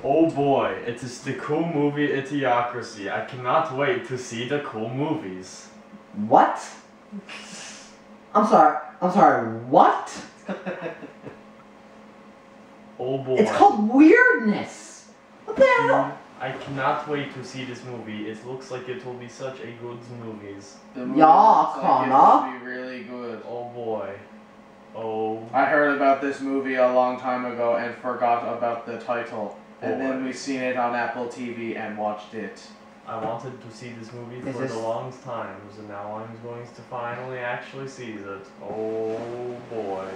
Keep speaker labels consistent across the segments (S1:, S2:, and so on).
S1: Oh boy, it is the cool movie Idiocracy. I cannot wait to see the cool movies.
S2: What? I'm sorry, what?
S1: Oh boy.
S2: It's called Weirdness. What the hell?
S1: I cannot wait to see this movie. It looks like it will be such a good movie.
S3: The movie
S2: Yeah,
S3: looks like
S2: Connor.
S3: it will be really good.
S1: Oh boy. Oh.
S3: I heard about this movie a long time ago and forgot about the title. And then we seen it on Apple TV and watched it.
S1: I wanted to see this movie for the longest time, and now I'm going to finally actually see it. Oh boy.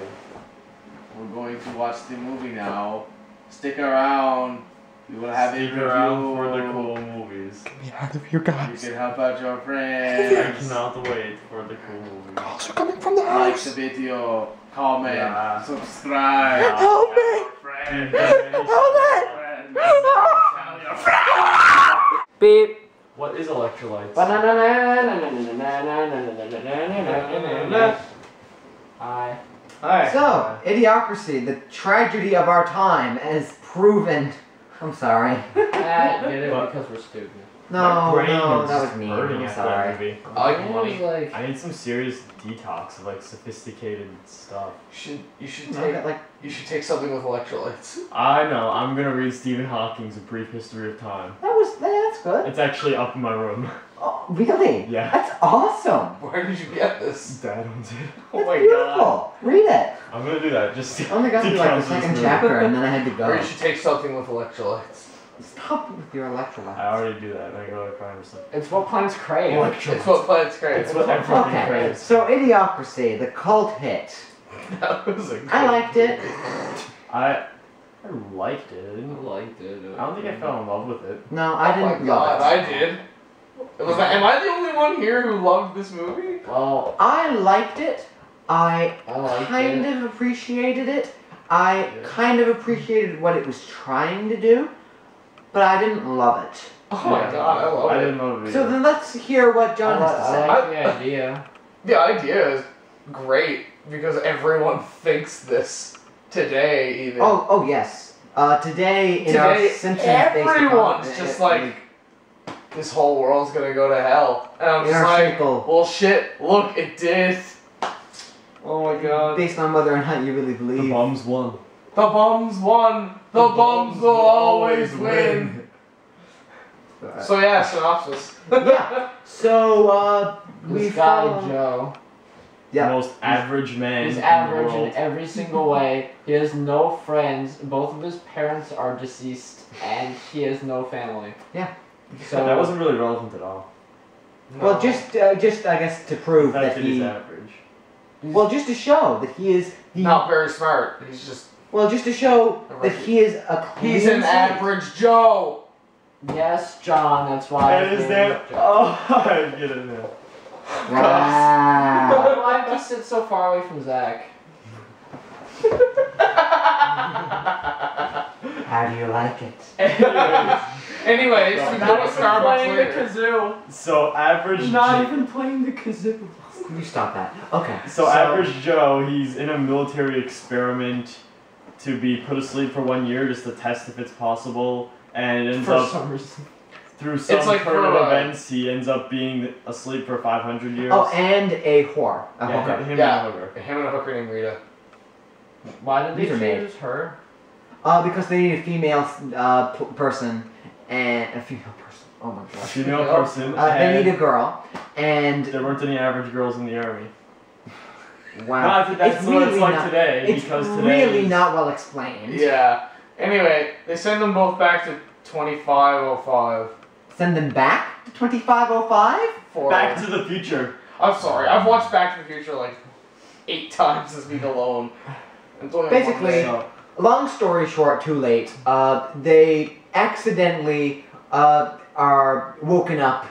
S3: We're going to watch the movie now. Stick around. We will have
S1: Stick
S3: a review
S1: around for the cool movies.
S2: Get me out of here, guys.
S3: You can help out your
S1: I
S3: friends.
S1: cannot wait for the cool movies.
S2: Calls are coming from the
S3: Like
S2: house.
S3: the video, comment,
S1: Yeah.
S3: subscribe.
S2: Help me!
S3: Friends.
S2: Help me!
S3: Tell your friends.
S2: Beep.
S1: What is electrolytes?
S2: Hi.
S3: Hi.
S2: So, Idiocracy, the tragedy of our time, has proven. I'm sorry.
S4: Get it because we're stupid.
S2: No,
S1: My brain
S2: no,
S1: is
S2: that
S1: just
S2: was mean.
S1: burning
S2: I'm
S1: after
S2: sorry.
S1: that movie.
S3: I like money.
S1: I need some serious detox of like sophisticated stuff.
S3: You should
S2: No,
S3: take
S2: but, like,
S3: you should take something with electrolytes.
S1: I know. I'm gonna read Stephen Hawking's A Brief History of Time.
S2: that's good.
S1: It's actually up in my room.
S2: Oh, really?
S1: Yeah.
S2: That's awesome.
S3: Where did you get this?
S1: Dad owns it.
S3: Oh
S2: That's
S3: my
S2: beautiful.
S3: god.
S2: Read it.
S1: I'm gonna do that just to
S2: I only got
S1: to
S2: through like the
S1: count this
S2: second
S1: movie.
S2: chapter and then I had to
S3: Or
S2: go.
S3: you should take something with electrolytes.
S2: Stop with your electrolytes.
S1: I already do that. I go to crime or something.
S4: It's what plants crave.
S3: It's what plants crave.
S1: It's what everything
S2: Okay,
S1: craves.
S2: so Idiocracy, the cult hit.
S1: That was a
S2: I liked it.
S1: I liked it.
S4: I liked it.
S1: I don't think I fell in love with it.
S2: No, I
S3: Oh my
S2: didn't
S3: god,
S2: love it.
S3: I did. Am I the only one here who loved this movie?
S4: Well,
S2: I liked it. I
S4: liked
S2: kind
S4: it.
S2: of appreciated it. I kind of appreciated what it was trying to do, but I didn't love it.
S3: Oh my god, I love
S1: I
S3: it.
S1: didn't love it.
S2: So then let's hear what John has to
S4: I
S2: say.
S4: like the idea.
S3: The idea is great because everyone thinks this today, even.
S2: Oh yes. Today in our
S3: Today,
S2: Simpsons-based
S3: everyone's
S2: economy-
S3: just like, this whole world's gonna go to hell. And I'm
S2: In
S3: just
S2: our
S3: like,
S2: circle.
S3: well shit, look, it did. Oh my god.
S2: based on whether or not you really
S1: the
S2: believe.
S1: bums won.
S3: The bums won. The bums will always win. So yeah, synopsis.
S2: Yeah. So we
S4: This guy,
S2: follow.
S4: Joe,
S1: The
S2: Yeah.
S1: most average man
S4: he's
S1: in
S4: average
S1: the
S4: in
S1: world.
S4: every single way. He has no friends. Both of his parents are deceased, and he has no family.
S2: Yeah.
S4: So
S1: that wasn't really relevant at all.
S2: Well, just I guess to prove
S1: The fact
S2: that
S1: that he's
S2: he.
S1: average.
S2: Well, just to show that he is the.
S3: not very smart. He's just
S2: Well, just to show that he is a.
S3: he's an
S2: clean
S3: average Joe.
S4: yes, John. That's why.
S1: That is that. Oh, I get it now.
S2: slate. Wow.
S4: Why do I have to sit so far away from Zach?
S2: How do you like it?
S3: Anyways, we go to Starbucks later.
S4: kazoo.
S1: So average.
S4: even playing the kazoo.
S2: You stop that. Okay.
S1: So average Joe, he's in a military experiment to be put asleep for 1 year just to test if it's possible, and it ends
S4: For
S1: up
S4: some reason.
S1: through some
S3: like
S1: turn of
S3: for,
S1: events he ends up being asleep for 500 years.
S2: Oh, and a whore. A
S1: yeah,
S2: hooker.
S1: him
S3: Yeah.
S1: and a hooker.
S3: Him and a hooker named Rita.
S4: Why did
S2: These are
S4: they
S2: made.
S4: choose her?
S2: Because they need a female person and a female person. Oh my
S1: A
S2: gosh.
S1: female person.
S2: They
S1: and
S2: need a girl, and
S1: there weren't any average girls in the army.
S2: wow,
S1: No, I think that's
S2: it's
S1: what it's
S2: really
S1: like
S2: not,
S1: today.
S2: It's
S1: because today
S2: really
S1: is-
S2: not well explained.
S3: Yeah. Anyway, they send them both back to 2505.
S2: Send them back to 2505.
S3: For
S1: Back to the Future.
S3: I'm sorry, I've watched Back to the Future like 8 times this week alone. It's only one
S2: Basically,
S3: day.
S1: So,
S2: Long story short, too late. They accidentally are woken up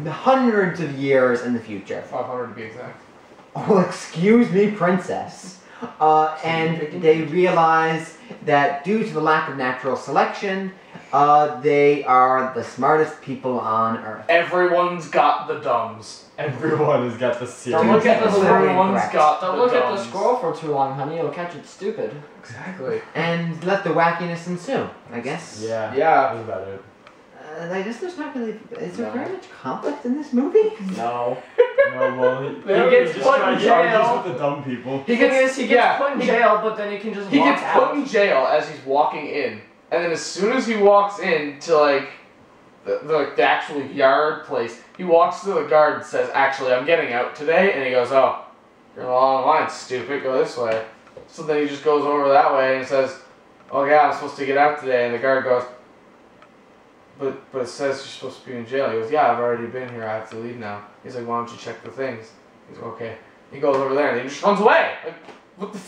S2: hundreds of years in the future.
S3: 500 to be exact.
S2: Oh, excuse me, princess. And they realize that due to the lack of natural selection, They are the smartest people on Earth.
S3: Everyone's got the dumbs.
S1: Everyone has got the
S4: Don't
S1: serious.
S4: look at the
S2: Politically
S4: squirrel.
S3: Everyone's
S2: incorrect.
S3: got
S4: Don't
S3: the
S4: look at
S3: dumbs.
S4: the squirrel for too long, honey. You'll catch it stupid.
S3: Exactly.
S2: And let the wackiness ensue, I guess.
S1: Yeah.
S3: Yeah.
S1: That's about it.
S2: I guess there's not really... Is there
S4: No.
S2: very much conflict in this movie?
S4: No.
S1: No, well, he
S4: gets
S1: just
S4: put
S1: tries
S4: in
S1: to argue
S4: jail.
S1: with the dumb people.
S4: He gets
S3: yeah,
S4: put in jail, but then he can just
S3: He
S4: walk
S3: gets
S4: out.
S3: put in jail as he's walking in, and then as soon as he walks in to like the actual yard place, he walks to the guard and says, "Actually, I'm getting out today," and he goes, "Oh, you're in the wrong line, stupid. Go this way." So then he just goes over that way and says, "Oh yeah, I'm supposed to get out today," and the guard goes, But it says you're supposed to be in jail." He goes, "Yeah, I've already been here. I have to leave now." He's like, "Why don't you check the things?" He's like, "Okay." He goes over there and he just runs away. Like, what the?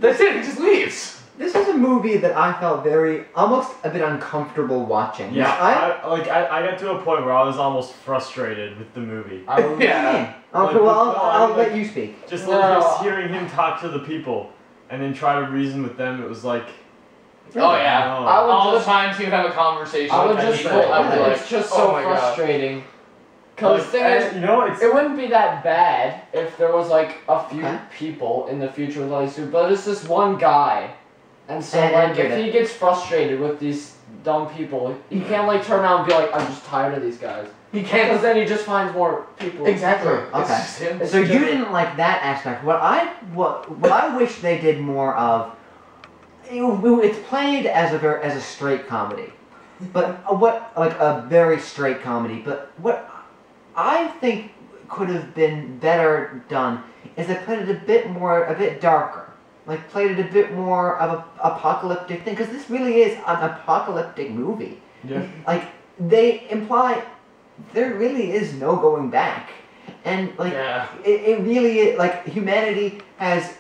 S3: That's it. He just leaves.
S2: This was a movie that I felt almost a bit uncomfortable watching.
S1: Yeah,
S2: I
S1: I got to a point where I was almost frustrated with the movie.
S4: I was,
S3: Yeah.
S2: Okay,
S1: Like,
S2: well, I'll
S1: like-
S2: let you speak.
S1: Just
S4: No.
S1: hearing him talk to the people and then try to reason with them, it was like,
S3: Oh yeah.
S1: no.
S4: I would
S3: All
S4: just-
S3: the times he would have a conversation
S4: I would
S3: with
S4: just
S3: people,
S4: say,
S3: I would be like,
S4: it's just
S3: "Oh
S4: so
S3: my God."
S4: frustrating. Because
S1: Like,
S4: the thing is,
S1: you know, it's
S4: it wouldn't be that bad if there was like a few
S2: Okay.
S4: people in the future with all these suits, but it's this one guy. And so
S2: And I
S4: like
S2: get
S4: if
S2: it.
S4: he gets frustrated with these dumb people, he can't like turn around and be like, "I'm just tired of these guys."
S3: He
S4: Because
S3: can't.
S4: then he just finds more people.
S3: Exactly.
S2: Okay.
S3: It's just him.
S2: So you didn't like that aspect. What I wish they did more of. It's played as a straight comedy, but a very straight comedy. But what I think could have been better done is they played it a bit darker. Like played it a bit more of an apocalyptic thing, because this really is an apocalyptic movie.
S1: yeah.
S2: Like they imply there really is no going back, and like
S3: Yeah.
S2: it really is, like humanity has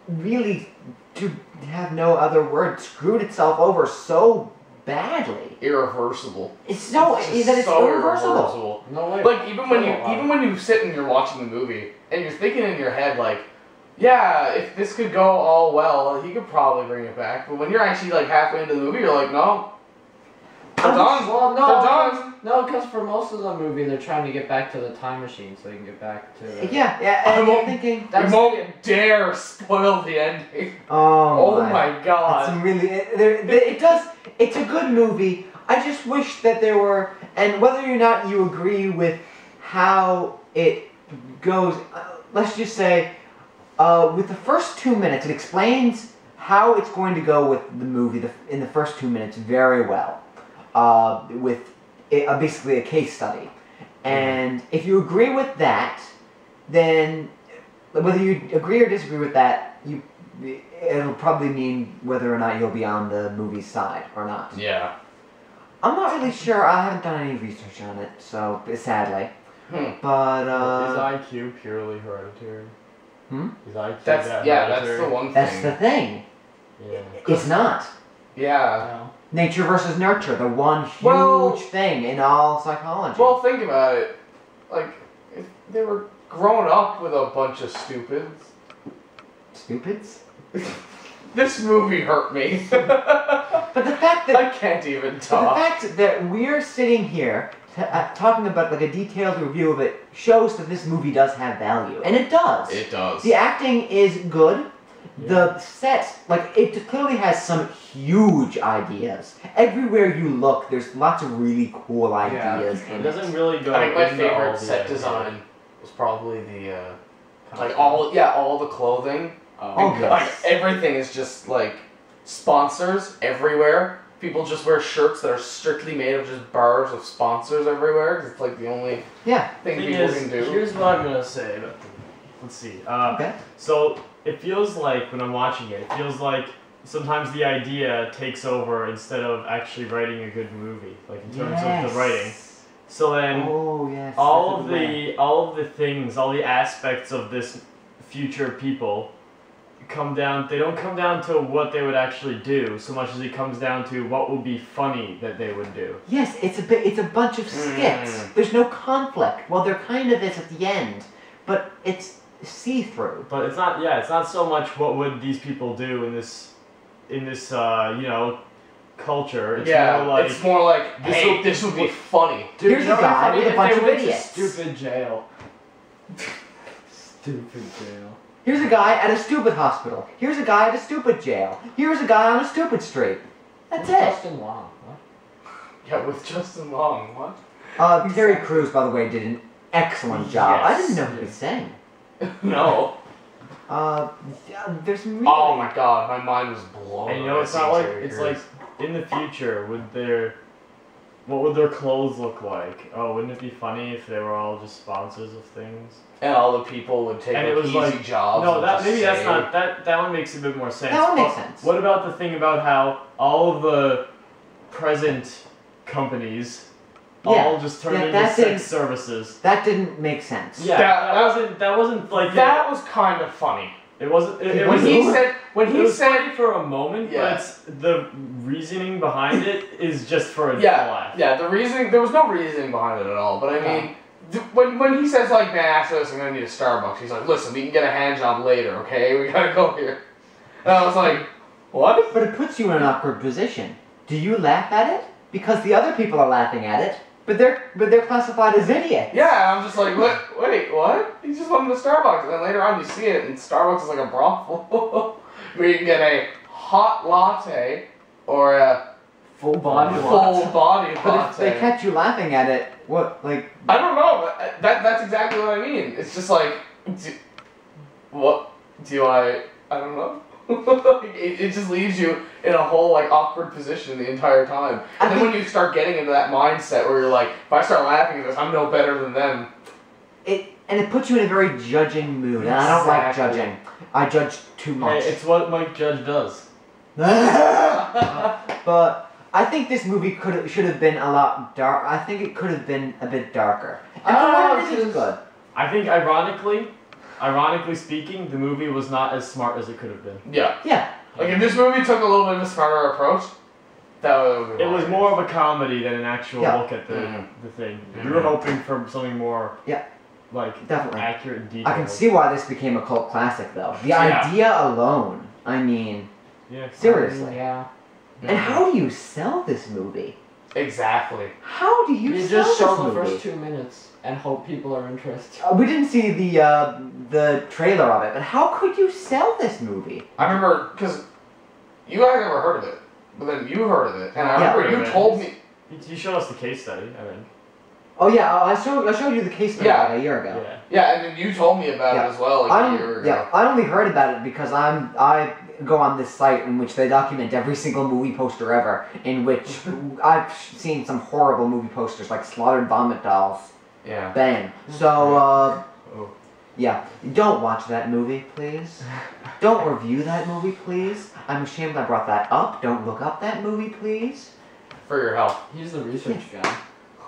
S2: really, to have no other word, screwed itself over so badly.
S3: Irreversible.
S2: It's so
S3: It's
S2: that
S3: just
S2: it's
S3: so
S2: irreversible.
S4: No way.
S3: Like even when
S4: Oh, wow.
S3: you sit and you're watching the movie and you're thinking in your head like, yeah, if this could go all well, he could probably bring it back. But when you're actually like halfway into the movie, you're like, no, they're done.
S4: Well,
S3: They're done.
S4: no, because for most of the movie, they're trying to get back to the time machine so they can get back to.
S2: Yeah, and
S3: I
S2: you're
S3: won't-
S2: thinking,
S3: We
S4: That's
S3: won't dare spoil the ending.
S2: oh
S3: My
S2: It's
S3: God.
S2: really it does. It's a good movie. I just wish that there were, and whether or not you agree with how it goes, let's just say, with the first 2 minutes, it explains how it's going to go with the movie in the first 2 minutes very well, with basically a case study. And if you agree with that, then whether you agree or disagree with that, it'll probably mean whether or not you'll be on the movie's side or not.
S3: Yeah.
S2: I'm not really sure. I haven't done any research on it, so sadly. But
S1: Is IQ purely hereditary?
S2: Hmm?
S1: Is IQ
S3: That's
S1: that
S3: that's
S1: hereditary?
S3: the one thing.
S2: that's the thing.
S1: Yeah.
S2: It's not.
S3: Yeah.
S4: No.
S2: Nature versus nurture, the one huge
S3: Well-
S2: thing in all psychology.
S3: Well, think about it. Like, if they were grown up with a bunch of stupids,
S2: Stupids.
S3: this movie hurt me.
S2: But the fact that
S3: I can't even
S2: But the
S3: talk.
S2: fact that we're sitting here talking about like a detailed review of it shows that this movie does have value, and it does.
S3: It does.
S2: The acting is good. The set, like, it clearly has some huge ideas. Everywhere you look, there's lots of really cool ideas
S1: It
S2: in
S1: doesn't
S2: it.
S1: really go.
S3: I think my
S1: into all
S3: favorite
S1: the
S3: set
S1: ideas.
S3: design was probably the like all the clothing.
S2: Oh,
S3: And,
S2: yes.
S3: Like everything is just like sponsors everywhere. People just wear shirts that are strictly made of just bars of sponsors everywhere. 'Cause it's like the only
S2: Yeah.
S3: thing
S1: Thing
S3: people
S1: is,
S3: can do.
S1: here's what I'm gonna say about the. Let's see.
S2: Okay.
S1: So it feels like when I'm watching it, it feels like sometimes the idea takes over instead of actually writing a good movie, like in terms of the writing. So then
S2: Oh yes.
S1: all
S2: that's
S1: of
S2: a good way.
S1: the things, all the aspects of this future people they don't come down to what they would actually do so much as it comes down to what would be funny that they would do.
S2: Yes, it's a bunch of skits. There's no conflict. Well, there kind of is at the end, but it's see-through.
S1: But it's not so much what would these people do in this culture. It's
S3: yeah,
S1: more like
S3: it's more like,
S1: this
S3: hey,
S1: will-
S3: this would be funny.
S4: Dude,
S2: Here's
S4: you know
S2: a guy
S4: what'd be
S2: with a
S4: funny?
S2: bunch
S4: If
S2: of
S4: they went to
S2: idiots.
S4: Stupid jail. Stupid jail.
S2: Here's a guy at a stupid hospital. Here's a guy at a stupid jail. Here's a guy on a stupid street. That's it.
S4: Justin Long. What?
S3: Yeah, with Justin Long, what?
S2: Terry Crews, by the way, did an excellent job. I
S1: Yes.
S2: didn't know he could sing.
S3: No.
S2: There's really...
S3: Oh my god, my mind was blown.
S1: And you know,
S3: when I
S1: it's not
S3: seen
S1: like
S3: Terry
S1: it's
S3: Crews.
S1: like in the future what would their clothes look like? Oh, wouldn't it be funny if they were all just sponsors of things?
S3: And all the people would take
S1: And
S3: like,
S1: it was
S3: easy
S1: like-
S3: jobs.
S1: No,
S3: and
S1: that
S3: just
S1: maybe that's
S3: say-
S1: not that one makes a bit more sense.
S2: That one makes
S1: But
S2: sense.
S1: What about the thing about how all of the present companies all just turned
S2: Yeah,
S1: into
S2: that
S1: sex
S2: didn't-
S1: services?
S2: That didn't make sense.
S1: Yeah, that wasn't like
S3: That was kind of funny.
S1: it wasn't it
S2: When
S1: was
S3: When he
S2: Who-
S3: said, when
S1: it
S3: he
S1: was
S3: said,
S1: funny for a moment,
S3: Yeah.
S1: but it's the reasoning behind it is just for a
S3: yeah,
S1: laugh.
S3: yeah, the reasoning, there was no reasoning behind it at all. But I mean, when he says like, man, after this, I'm gonna need a Starbucks. He's like, listen, we can get a hand job later, okay? We gotta go here. And I was like, what?
S2: But it puts you in an awkward position. Do you laugh at it? Because the other people are laughing at it, but they're classified as idiots.
S3: Yeah, I'm just like, what? Wait, what? He just wanted a Starbucks, and then later on you see it, and Starbucks is like a brothel where you can get a hot latte or a
S4: Full body
S3: full body
S2: But
S3: latte.
S2: if they catch you laughing at it, what, like...
S3: I don't know, but that's exactly what I mean. It's just like, I don't know. it just leaves you in a whole like awkward position the entire time. And then when you start getting into that mindset where you're like, if I start laughing at this, I'm no better than them.
S2: It puts you in a very judging mood, and I don't like
S3: Exactly.
S2: judging. I judge too much.
S1: Hey, it's what Mike Judge does.
S2: But I think this movie should have been a lot dark. I think it could have been a bit darker. And for what it is, it's good.
S1: I think ironically speaking, the movie was not as smart as it could have been.
S3: Yeah.
S2: Yeah.
S3: Like if this movie took a little bit of a smarter approach, that would be
S1: It was more of a comedy than an actual
S2: Yeah.
S1: look at the
S3: Mhm.
S1: thing.
S3: Mhm.
S1: You were hoping for something more,
S2: Yeah.
S1: like
S2: Definitely.
S1: accurate and detailed.
S2: I can see why this became a cult classic, though. The
S3: Yeah.
S2: idea alone. I mean,
S1: Yeah.
S2: seriously.
S4: Yeah.
S2: And how do you sell this movie?
S3: Exactly.
S2: How do you,
S4: You
S2: sell
S4: just
S2: this
S4: show the
S2: movie?
S4: first 2 minutes and hope people are interested.
S2: We didn't see the trailer of it, but how could you sell this movie?
S3: I remember because you guys never heard of it, but then you heard of it, and I
S2: Yeah.
S3: remember you told me.
S1: You showed us the case study. I mean,
S2: Oh yeah, I showed you the case study
S3: Yeah.
S2: like a year ago.
S1: yeah.
S3: Yeah, and then you told me about
S2: Yeah.
S3: it as well, like a year ago.
S2: I only heard about it because I go on this site in which they document every single movie poster ever, in which I've seen some horrible movie posters like slaughtered vomit dolls.
S3: Yeah.
S2: Bang. So
S1: Oh.
S2: yeah, don't watch that movie, please. Don't review that movie, please. I'm ashamed I brought that up. Don't look up that movie, please.
S3: For your health.
S4: He's the research guy.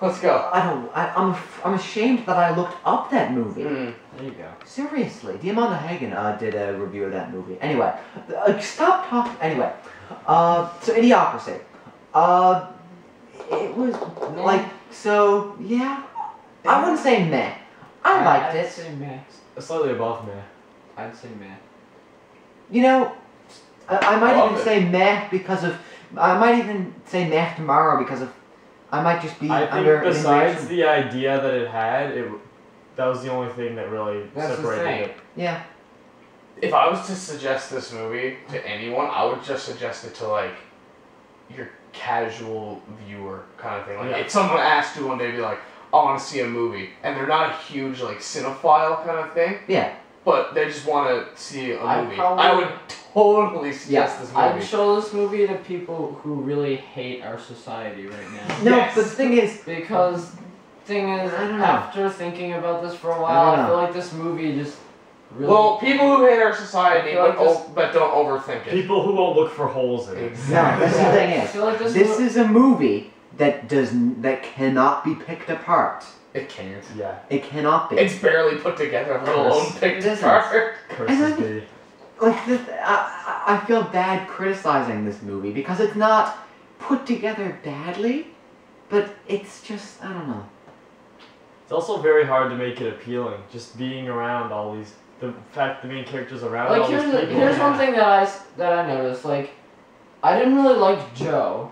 S3: Let's go.
S2: I'm ashamed that I looked up that movie.
S3: Mm.
S4: There you go.
S2: Seriously, Diamanda Hagen did a review of that movie. Anyway, stop talking. Anyway, so Idiocracy. It was like, so yeah. I wouldn't say meh. I liked
S4: I'd
S2: it.
S4: say meh.
S1: Slightly above me.
S4: I'd say meh.
S2: You know, I might
S3: I love
S2: even
S3: it.
S2: say meh because of. I might even say meh tomorrow because of. I might just be
S1: I
S2: under.
S1: think besides
S2: immigration.
S1: the idea that it had, that was the only thing that really
S4: That's the
S1: separated
S4: thing.
S1: it.
S2: Yeah.
S3: If I was to suggest this movie to anyone, I would just suggest it to like your casual viewer kind of thing. Like
S1: Yeah.
S3: if someone asked you one day, be like, "I want to see a movie," and they're not a huge like cinephile kind of thing,
S2: Yeah.
S3: but they just want to see a
S4: I
S3: movie.
S4: probably-
S3: I would totally suggest this
S4: I'd
S3: movie.
S4: show this movie to people who really hate our society right now.
S2: No,
S3: Yes.
S2: but the thing is,
S4: Because, thing is,
S2: I don't know.
S4: after thinking about this for a
S2: I
S4: while,
S2: don't
S4: I feel
S2: know.
S4: like this movie just really.
S3: Well, people who hate our society,
S4: I feel like
S3: but don't overthink it.
S1: People who won't look for holes in it.
S2: no,
S3: Exactly.
S2: that's the thing
S4: I
S2: is.
S4: feel like this,
S2: This is a movie that cannot be picked apart.
S3: It can't.
S1: Yeah.
S2: It cannot be.
S3: It's barely put together, let alone picked
S2: It isn't.
S3: apart.
S1: Curses be.
S2: Like I feel bad criticizing this movie because it's not put together badly, but it's just I don't know.
S1: It's also very hard to make it appealing. Just being around all these, the fact the main characters around
S4: like
S1: all these people.
S4: here's one thing that I noticed. Like, I didn't really like Joe,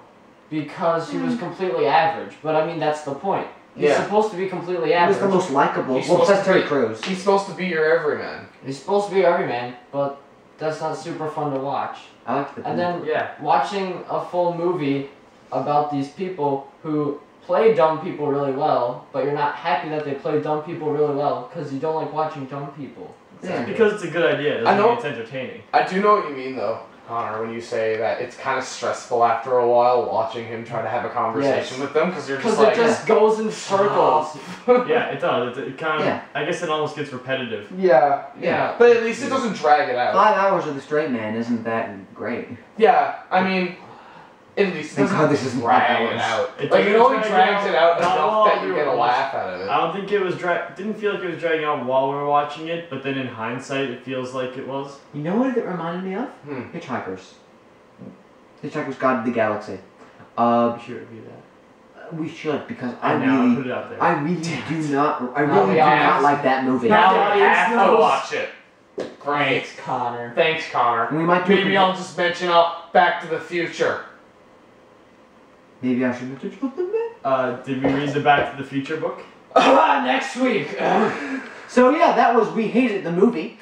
S4: because he was completely average. But I mean, that's the point. He's
S3: Yeah.
S4: supposed to be completely
S2: He was
S4: average.
S2: the most likable.
S3: He's
S2: Well,
S3: supposed
S2: besides
S3: to
S2: Terry
S3: be-
S2: Crews.
S3: He's supposed to be your everyman.
S4: He's supposed to be everyman, but that's not super fun to watch.
S2: I liked the.
S4: And then
S1: Yeah.
S4: watching a full movie about these people who play dumb people really well, but you're not happy that they play dumb people really well because you don't like watching dumb people.
S2: Yeah.
S1: Because it's a good idea. It doesn't
S3: I know-
S1: mean it's entertaining.
S3: I do know what you mean though, Connor, when you say that it's kind of stressful after a while watching him try to have a conversation
S4: Yes.
S3: with them because you're
S4: Because
S3: just like,
S4: it just goes in circles.
S1: Yeah, it does. It kind of.
S2: Yeah.
S1: I guess it almost gets repetitive.
S3: yeah,
S4: Yeah.
S3: But at least it doesn't drag it out.
S2: 5 hours of the straight man isn't that great.
S3: Yeah, I mean, at least it
S2: Thank
S3: doesn't
S2: God this isn't
S3: drag
S2: 5
S3: it
S2: hours.
S3: out.
S1: It
S3: Like it
S1: doesn't
S3: only
S1: drag
S3: drags
S1: out
S3: it out
S1: not
S3: enough
S1: while
S3: that you
S1: we
S3: get a
S1: were
S3: laugh out of it.
S1: I don't think it was didn't feel like it was dragging out while we were watching it, but then in hindsight, it feels like it was.
S2: You know what it reminded me of? Hitchhikers. Hitchhiker's Guide to the Galaxy.
S1: We should review that.
S2: We should because I
S1: And now I'll
S2: really,
S1: put it out there.
S2: I really do not, I
S4: Now
S2: really
S4: the
S2: do not
S4: audience-
S2: like that movie.
S4: Now the
S3: I
S4: audience
S3: have to
S4: knows.
S3: watch it. Great.
S4: Thanks, Connor.
S3: Thanks, Connor.
S2: We might do.
S3: Maybe I'll just mention Back to the Future.
S2: Maybe I should mention something there.
S1: Did we read the Back to the Future book?
S3: Next week.
S2: So yeah, that was We Hated the Movie.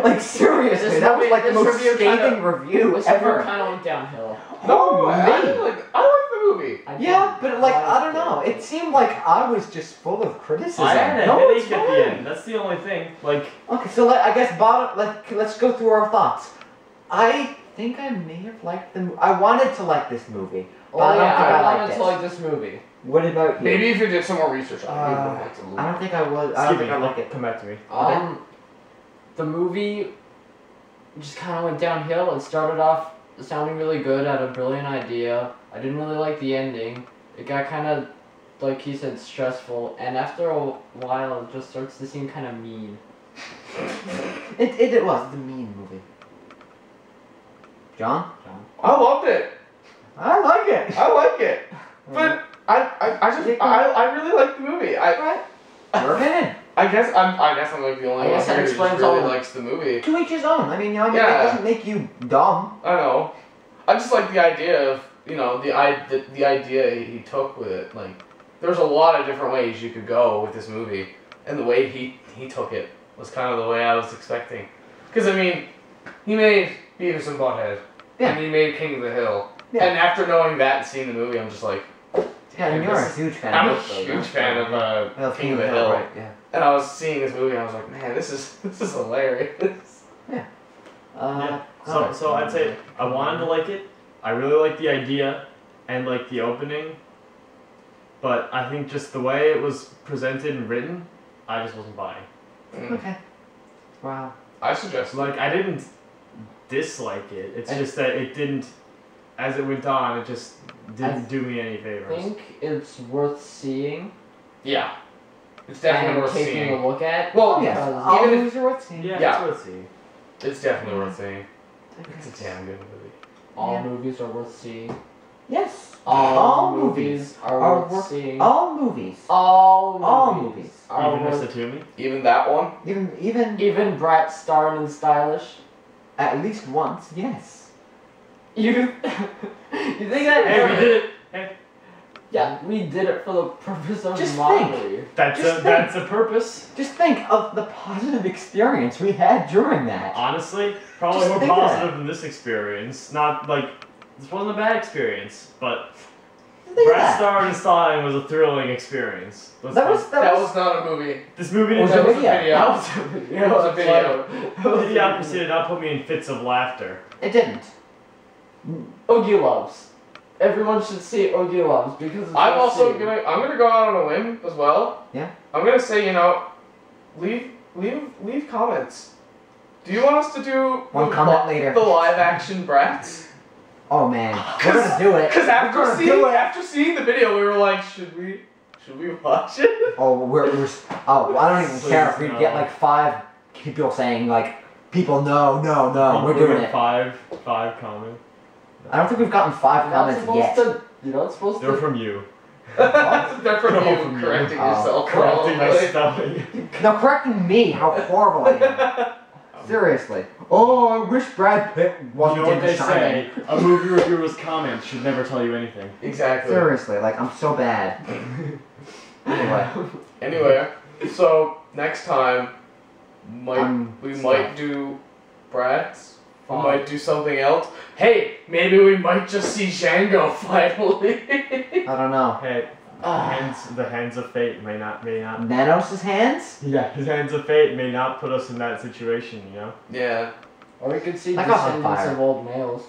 S2: Like seriously,
S4: This
S2: that was
S4: movie-
S2: like the
S4: this
S2: most
S4: review
S2: scathing
S4: kinda-
S2: review
S4: This review
S2: ever.
S4: kind of went downhill.
S3: No, I
S2: me.
S3: like the movie.
S4: I
S2: Yeah,
S4: didn't
S2: but like I
S4: like
S2: don't know. It seemed like I was just full of criticism.
S1: I had a
S2: No, it's
S1: headache at
S2: fine.
S1: the end. That's the only thing. Like,
S2: Okay, so I guess let's go through our thoughts. I think I may have liked the. I wanted to like this movie.
S4: Oh
S2: But I don't
S4: yeah,
S2: think I
S4: I
S2: liked
S4: wanted
S2: it.
S4: to like this movie.
S2: What about you?
S3: Maybe if you did some more research on it, you would have liked the movie.
S2: I don't think I was. I don't think I liked it.
S1: Come back to me.
S4: The movie just kind of went downhill. It started off sounding really good, had a brilliant idea. I didn't really like the ending. It got kind of, like he said, stressful, and after a while, it just starts to seem kind of mean.
S2: It was the mean movie. John?
S3: I loved it.
S2: I like it.
S3: I like it. But I really like the movie.
S2: Your opinion.
S3: I guess I'm like the only
S4: I
S3: one
S4: guess that
S3: here who
S4: explains
S3: just really
S4: all-
S3: likes the movie.
S2: To each his own. I mean, you know,
S3: Yeah.
S2: it doesn't make you dumb.
S3: I know. I just like the idea of the idea he took with it. Like there's a lot of different ways you could go with this movie, and the way he took it was kind of the way I was expecting. Because I mean, he made Beavis and Butthead,
S2: Yeah.
S3: and he made King of the Hill.
S2: Yeah.
S3: And after knowing that and seeing the movie, I'm just like,
S2: Yeah, and you're a huge fan.
S3: I'm a
S2: of both those,
S3: huge
S2: huh?
S3: fan of
S2: Well,
S3: King of the Hill.
S2: right? Yeah.
S3: And I was seeing this movie, and I was like, man, this is hilarious.
S1: Yeah. So I'd say I wanted to like it. I really liked the idea and like the opening. But I think just the way it was presented and written, I just wasn't buying.
S2: Okay. Wow.
S3: I suggest
S1: Like I didn't dislike it. It's just that it didn't, as it went on, it just didn't do me any
S4: I
S1: favors.
S4: think it's worth seeing
S3: yeah, it's definitely
S4: and
S3: worth
S4: taking
S3: seeing.
S4: a look at.
S3: Well,
S2: Yes.
S4: because
S2: All
S3: even if-
S2: movies are worth seeing.
S1: Yeah,
S3: Yeah.
S1: it's worth seeing.
S3: It's definitely worth seeing.
S2: Okay.
S3: It's a damn good movie.
S4: all
S2: Yeah.
S4: movies are worth seeing.
S2: Yes.
S4: All movies are
S2: are
S4: worth seeing.
S2: All movies.
S4: All
S2: movies
S4: movies are
S1: Even
S4: worth.
S1: Mr. Toomey.
S3: Even that one.
S2: Even
S4: Even Brat starring in Stylish.
S2: at least once. Yes.
S4: You think that?
S1: Hey, we did it. Hey,
S4: Yeah, we did it for the purpose of
S2: Just
S4: mockery.
S1: that's a purpose.
S2: Just think of the positive experience we had during that.
S1: Honestly, probably
S2: Just
S1: more
S2: think of
S1: positive than this experience. Not like this wasn't a bad experience, but
S2: Think of
S1: Brad
S2: that.
S1: Starr and Stein was a thrilling experience.
S2: That was
S3: That was not a movie.
S1: this movie
S2: was
S1: didn't
S2: a
S3: That was a
S2: video.
S3: video.
S1: That was a video.
S3: It was a video.
S1: Idiocracy did not put me in fits of laughter.
S2: It didn't.
S4: Oogie Loves. Everyone should see Oogie Loves because it's
S3: I'm
S4: worth
S3: also
S4: seeing.
S3: gonna go out on a whim as well.
S2: Yeah.
S3: I'm gonna say, leave comments. Do you want us to do
S2: One comment later.
S3: the live action Bratz?
S2: Oh man, we're gonna do it.
S3: Because
S2: We're gonna do it.
S3: after seeing the video, we were like, should we watch it?
S2: Oh, I don't even care if we
S1: Please,
S2: get
S1: no.
S2: like 5 people saying like, people no, we're
S1: We
S2: doing
S1: got
S2: it.
S1: five comments.
S2: I don't think we've gotten 5
S4: You're not
S2: comments
S4: supposed
S2: yet.
S4: to. You're not supposed
S1: They're
S4: to.
S1: from you.
S3: They're from
S1: No,
S3: you
S1: from you.
S3: correcting
S2: Oh.
S3: yourself.
S1: Correcting my
S3: probably.
S1: spelling.
S2: Now correcting me, how horrible I am. Seriously. Oh, I wish Brad Pitt
S1: You
S2: wasn't
S1: know what
S2: in The
S1: they
S2: Shining.
S1: say? A movie reviewer's comments should never tell you anything.
S3: Exactly.
S2: Seriously, like, I'm so bad. Anyway.
S3: Anyway, so next time, we
S2: Stop.
S3: might do Bratz. We
S4: Fine.
S3: might do something else. Hey, maybe we might just see Django finally.
S2: I don't know.
S1: Hey, the hands of fate may not.
S2: Nanos' hands?
S1: Yeah, his hands of fate may not put us in that situation, you know?
S3: Yeah,
S4: Or we could see
S2: Like off on
S4: Descendants
S2: fire.
S4: of Old Males.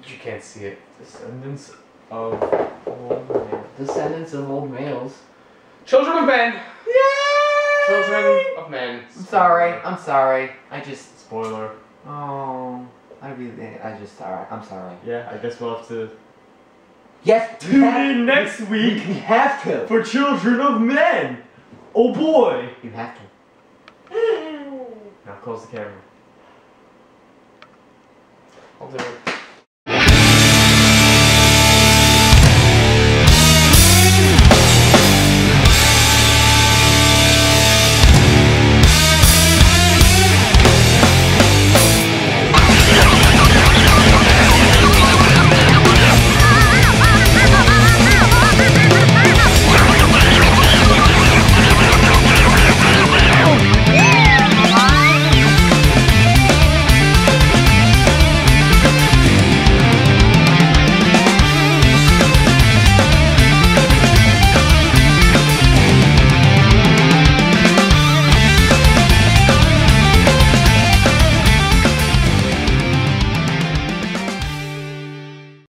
S3: you can't see it.
S1: Descendants of old man.
S4: Descendants of Old Males.
S3: Children of Men.
S2: Yay!
S3: Children of Men.
S2: I'm sorry. I just...
S1: Spoiler.
S2: Oh... Alright, I'm sorry.
S1: Yeah, I guess we'll have to
S2: Yes!
S1: tune in next
S2: We
S1: week
S2: have to!
S1: for Children of Men. Oh boy!
S2: You have to.
S1: Now close the camera.
S3: I'll do it.